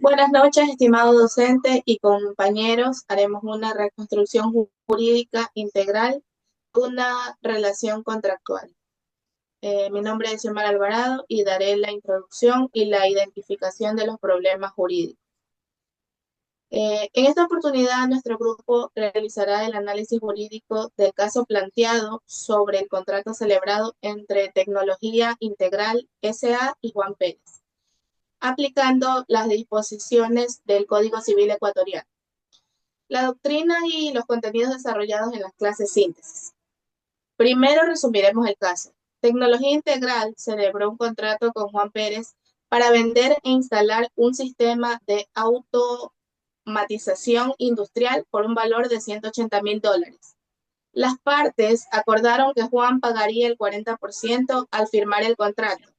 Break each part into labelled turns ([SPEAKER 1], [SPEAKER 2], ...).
[SPEAKER 1] Buenas noches, estimado docente y compañeros. Haremos una reconstrucción jurídica integral, una relación contractual. Mi nombre es Xiomara Alvarado y daré la introducción y la identificación de los problemas jurídicos. En esta oportunidad, nuestro grupo realizará el análisis jurídico del caso planteado sobre el contrato celebrado entre Tecnología Integral S.A. y Juan Pérez, aplicando las disposiciones del Código Civil ecuatoriano. La doctrina y los contenidos desarrollados en las clases síntesis. Primero resumiremos el caso. Tecnología Integral celebró un contrato con Juan Pérez para vender e instalar un sistema de automatización industrial por un valor de $180,000. Las partes acordaron que Juan pagaría el 40% al firmar el contrato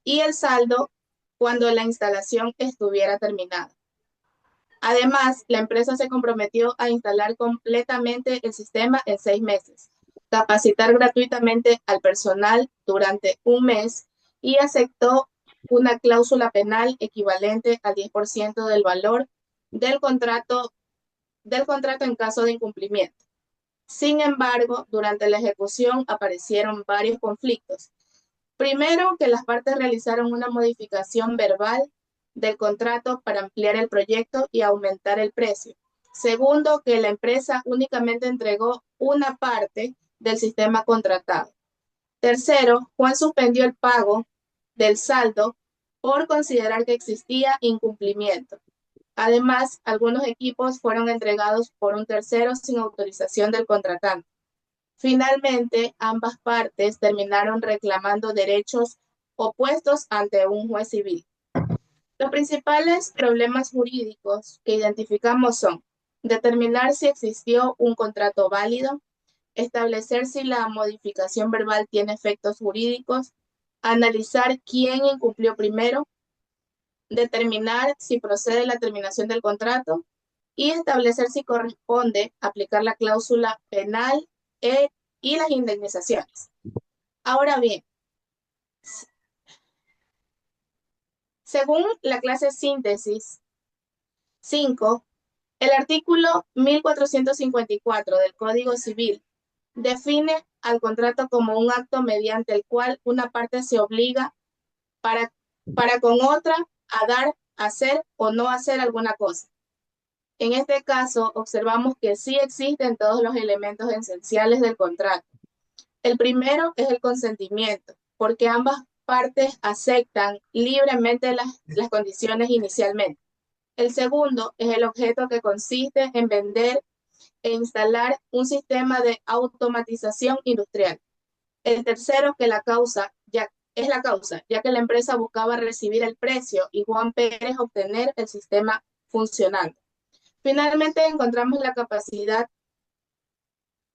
[SPEAKER 1] y el saldo cuando la instalación estuviera terminada. Además, la empresa se comprometió a instalar completamente el sistema en 6 meses, capacitar gratuitamente al personal durante un mes y aceptó una cláusula penal equivalente al 10% del valor del contrato, en caso de incumplimiento. Sin embargo, durante la ejecución aparecieron varios conflictos. Primero, que las partes realizaron una modificación verbal del contrato para ampliar el proyecto y aumentar el precio. Segundo, que la empresa únicamente entregó una parte del sistema contratado. Tercero, Juan suspendió el pago del saldo por considerar que existía incumplimiento. Además, algunos equipos fueron entregados por un tercero sin autorización del contratante. Finalmente, ambas partes terminaron reclamando derechos opuestos ante un juez civil. Los principales problemas jurídicos que identificamos son determinar si existió un contrato válido, establecer si la modificación verbal tiene efectos jurídicos, analizar quién incumplió primero, determinar si procede la terminación del contrato y establecer si corresponde aplicar la cláusula penal y las indemnizaciones. Ahora bien, según la clase síntesis 5, el artículo 1454 del Código Civil define al contrato como un acto mediante el cual una parte se obliga para, para con otra a dar, hacer o no hacer alguna cosa. En este caso, observamos que sí existen todos los elementos esenciales del contrato. El primero es el consentimiento, porque ambas partes aceptan libremente las condiciones inicialmente. El segundo es el objeto, que consiste en vender e instalar un sistema de automatización industrial. El tercero, que es la causa, ya que la empresa buscaba recibir el precio y Juan Pérez obtener el sistema funcionando. Finalmente encontramos la capacidad,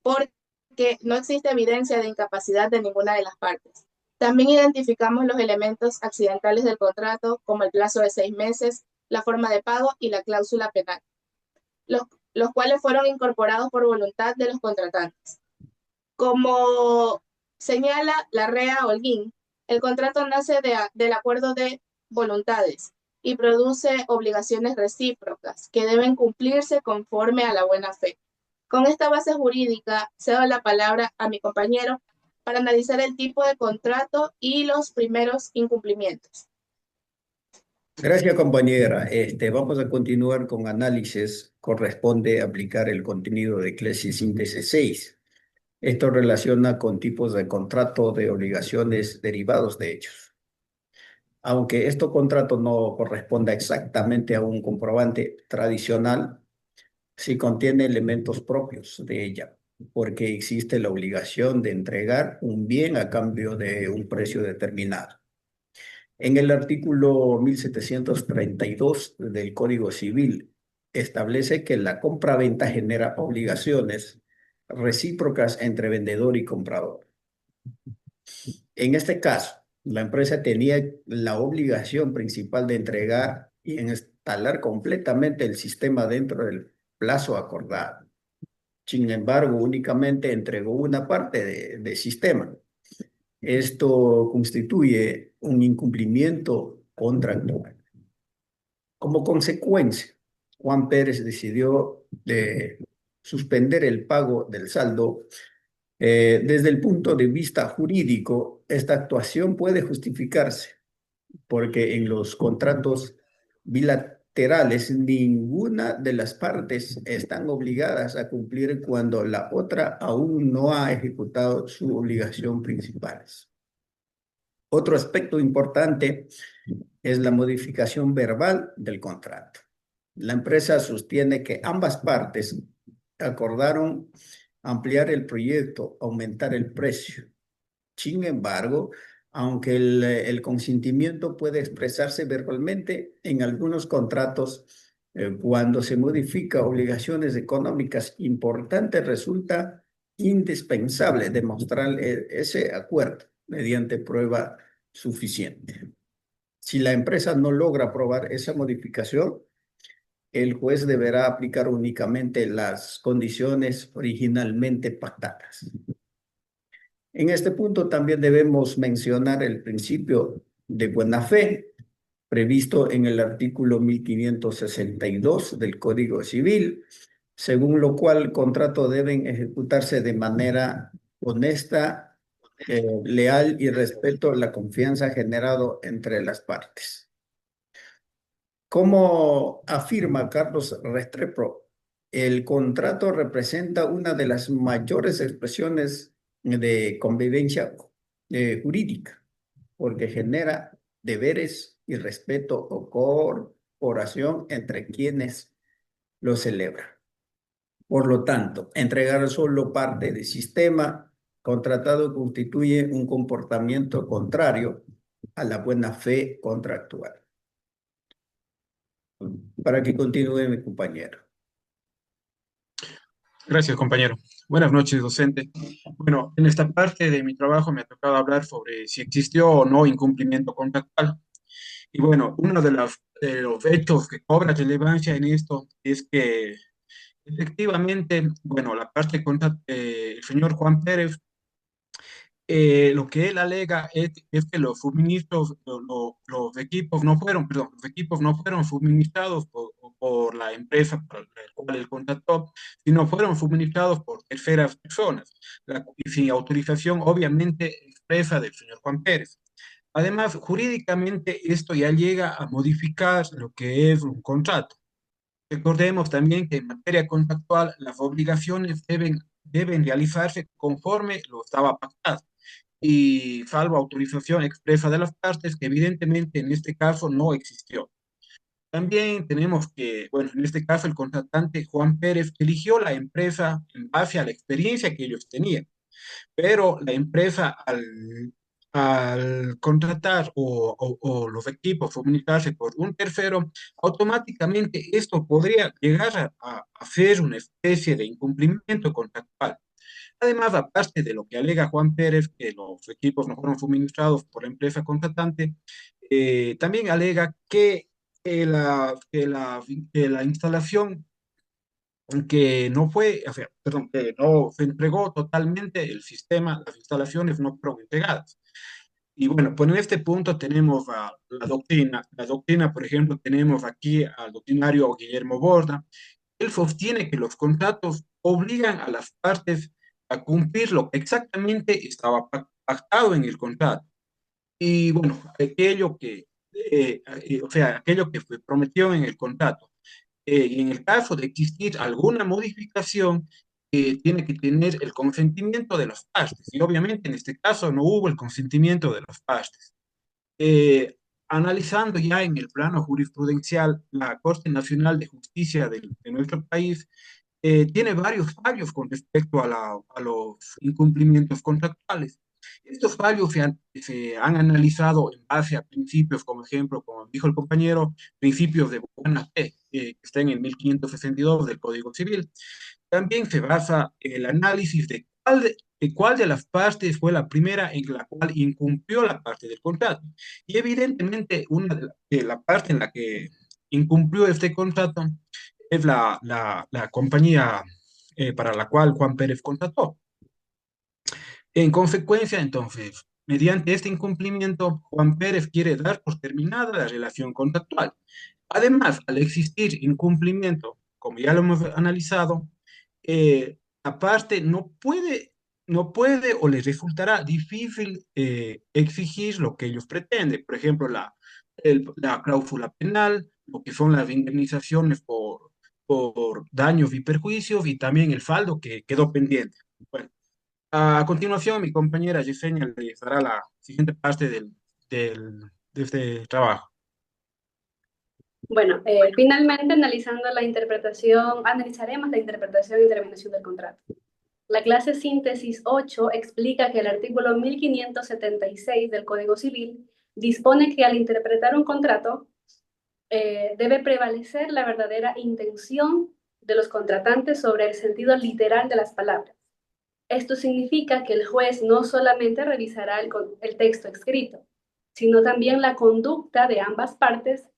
[SPEAKER 1] porque no existe evidencia de incapacidad de ninguna de las partes. También identificamos los elementos accidentales del contrato, como el plazo de 6 meses, la forma de pago y la cláusula penal, los, los cuales fueron incorporados por voluntad de los contratantes. Como señala la REA Holguín, el contrato nace del acuerdo de voluntades y produce obligaciones recíprocas que deben cumplirse conforme a la buena fe. Con esta base jurídica, cedo la palabra a mi compañero para analizar el tipo de contrato y los primeros incumplimientos.
[SPEAKER 2] Gracias, compañera. Vamos a continuar con análisis. Corresponde aplicar el contenido de clase síntesis 6. Esto relaciona con tipos de contrato de obligaciones derivados de hechos. Aunque este contrato no corresponda exactamente a un comprobante tradicional, sí contiene elementos propios de ella, porque existe la obligación de entregar un bien a cambio de un precio determinado. En el artículo 1732 del Código Civil establece que la compraventa genera obligaciones recíprocas entre vendedor y comprador. En este caso, la empresa tenía la obligación principal de entregar y instalar completamente el sistema dentro del plazo acordado. Sin embargo, únicamente entregó una parte de sistema. Esto constituye un incumplimiento contractual. Como consecuencia, Juan Pérez decidió suspender el pago del saldo. Desde el punto de vista jurídico, esta actuación puede justificarse porque en los contratos bilaterales ninguna de las partes están obligadas a cumplir cuando la otra aún no ha ejecutado su obligación principal. Otro aspecto importante es la modificación verbal del contrato. La empresa sostiene que ambas partes acordaron ampliar el proyecto, aumentar el precio. Sin embargo, aunque el consentimiento puede expresarse verbalmente, en algunos contratos, cuando se modifica obligaciones económicas importantes, resulta indispensable demostrar ese acuerdo mediante prueba suficiente. Si la empresa no logra aprobar esa modificación, el juez deberá aplicar únicamente las condiciones originalmente pactadas. En este punto también debemos mencionar el principio de buena fe previsto en el artículo 1562 del Código Civil, según lo cual el contrato debe ejecutarse de manera honesta, leal y respeto a la confianza generado entre las partes. Como afirma Carlos Restrepo, el contrato representa una de las mayores expresiones de convivencia jurídica, porque genera deberes y respeto o corporación entre quienes lo celebran. Por lo tanto, entregar solo parte del sistema contratado constituye un comportamiento contrario a la buena fe contractual. Para que continúe mi compañero.
[SPEAKER 3] Gracias, compañero. Buenas noches, docente. Bueno, en esta parte de mi trabajo me ha tocado hablar sobre si existió o no incumplimiento contractual. Y bueno, uno de los hechos que cobra relevancia en esto es que efectivamente, bueno, la parte contra el señor Juan Pérez, lo que él alega es que los suministros, los equipos no fueron, perdón, los equipos no fueron suministrados por la empresa por la cual él contrató, sino fueron suministrados por terceras personas, y sin autorización obviamente expresa del señor Juan Pérez. Además, jurídicamente esto ya llega a modificar lo que es un contrato. Recordemos también que en materia contractual las obligaciones deben realizarse conforme lo estaba pactado y salvo autorización expresa de las partes, que evidentemente en este caso no existió. También tenemos que, bueno, en este caso el contratante Juan Pérez eligió la empresa en base a la experiencia que ellos tenían, pero la empresa al contratar o los equipos comunicarse por un tercero, automáticamente esto podría llegar a ser una especie de incumplimiento contractual. Además, aparte de lo que alega Juan Pérez, que los equipos no fueron suministrados por la empresa contratante, también alega que la instalación que no fue, o sea, perdón, que no se entregó totalmente el sistema, las instalaciones no fueron entregadas. Y bueno, pues en este punto tenemos la doctrina, por ejemplo, tenemos aquí al doctrinario Guillermo Borda. Él sostiene que los contratos obligan a las partes a cumplir lo que exactamente estaba pactado en el contrato. Y bueno, o sea, aquello que fue prometido en el contrato. Y en el caso de existir alguna modificación, tiene que tener el consentimiento de las partes. Y obviamente en este caso no hubo el consentimiento de las partes. Analizando ya en el plano jurisprudencial, la Corte Nacional de Justicia de nuestro país tiene varios fallos con respecto a los incumplimientos contractuales. Estos fallos se han analizado en base a principios, como ejemplo, como dijo el compañero, principios de buena fe, que están en 1562 del Código Civil. También se basa el análisis de cuál de las partes fue la primera en la cual incumplió la parte del contrato. Y evidentemente, una de la parte en la que incumplió este contrato es la compañía para la cual Juan Pérez contrató. En consecuencia, entonces, mediante este incumplimiento, Juan Pérez quiere dar por terminada la relación contractual. Además, al existir incumplimiento, como ya lo hemos analizado, la parte no puede o les resultará difícil exigir lo que ellos pretenden. Por ejemplo, la cláusula penal, lo que son las indemnizaciones por daños y perjuicios y también el saldo que quedó pendiente. Bueno, a continuación, mi compañera Yesenia les dará la siguiente parte de este trabajo.
[SPEAKER 4] Bueno, finalmente analizaremos la interpretación y terminación del contrato. La clase síntesis 8 explica que el artículo 1576 del Código Civil dispone que al interpretar un contrato debe prevalecer la verdadera intención de los contratantes sobre el sentido literal de las palabras. Esto significa que el juez no solamente revisará el texto escrito, sino también la conducta de ambas partes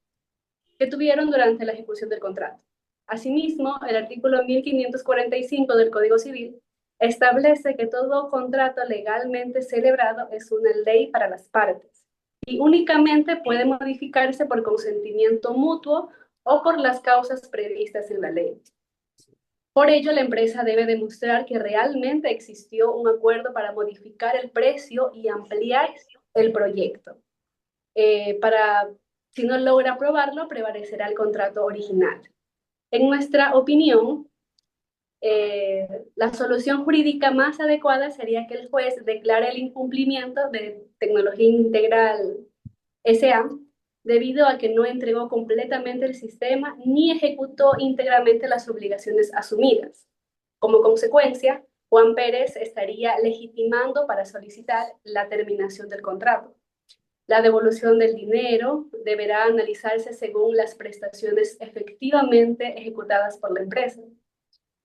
[SPEAKER 4] que tuvieron durante la ejecución del contrato. Asimismo, el artículo 1545 del Código Civil establece que todo contrato legalmente celebrado es una ley para las partes y únicamente puede modificarse por consentimiento mutuo o por las causas previstas en la ley. Por ello, la empresa debe demostrar que realmente existió un acuerdo para modificar el precio y ampliar el proyecto. Si no logra aprobarlo, prevalecerá el contrato original. En nuestra opinión, la solución jurídica más adecuada sería que el juez declare el incumplimiento de Tecnología Integral S.A. debido a que no entregó completamente el sistema ni ejecutó íntegramente las obligaciones asumidas. Como consecuencia, Juan Pérez estaría legitimando para solicitar la terminación del contrato. La devolución del dinero deberá analizarse según las prestaciones efectivamente ejecutadas por la empresa.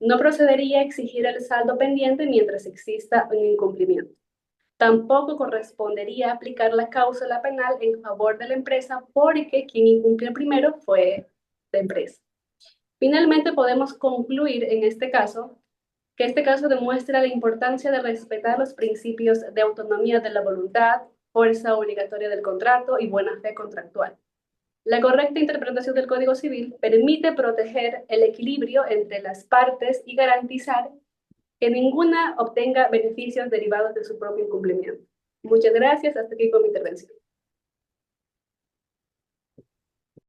[SPEAKER 4] No procedería a exigir el saldo pendiente mientras exista un incumplimiento. Tampoco correspondería aplicar la cláusula penal en favor de la empresa porque quien incumplió primero fue la empresa. Finalmente, podemos concluir en este caso que este caso demuestra la importancia de respetar los principios de autonomía de la voluntad, fuerza obligatoria del contrato y buena fe contractual. La correcta interpretación del Código Civil permite proteger el equilibrio entre las partes y garantizar que ninguna obtenga beneficios derivados de su propio incumplimiento. Muchas gracias. Hasta aquí con mi intervención.